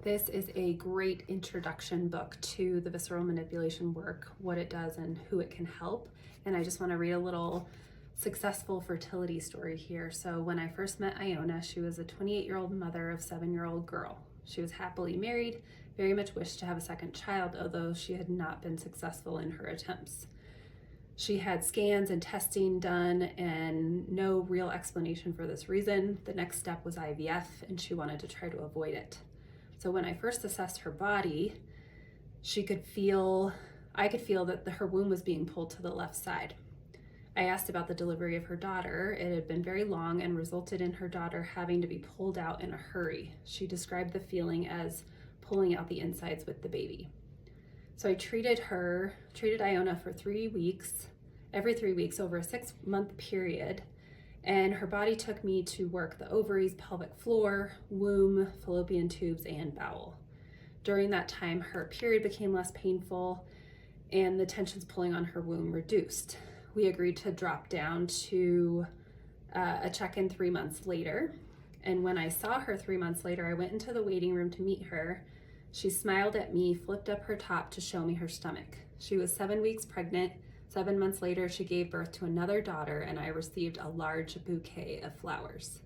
This is a great introduction book to the visceral manipulation work, what it does and who it can help. And I just want to read a little successful fertility story here. So when I first met Iona, she was a 28-year-old mother of a 7-year-old girl. She was happily married, very much wished to have a second child, although she had not been successful in her attempts. She had scans and testing done and no real explanation for this reason. The next step was IVF and she wanted to try to avoid it. So when I first assessed her body, I could feel that her womb was being pulled to the left side. I asked about the delivery of her daughter. It had been very long and resulted in her daughter having to be pulled out in a hurry. She described the feeling as pulling out the insides with the baby. So I treated Iona for 3 weeks, every 3 weeks over a 6-month period. And her body took me to work the ovaries, pelvic floor, womb, fallopian tubes, and bowel. During that time, her period became less painful and the tensions pulling on her womb reduced. We agreed to drop down to a check-in 3 months later. And when I saw her 3 months later, I went into the waiting room to meet her. She smiled at me, flipped up her top to show me her stomach. She was 7 weeks pregnant. 7 months later, she gave birth to another daughter, and I received a large bouquet of flowers.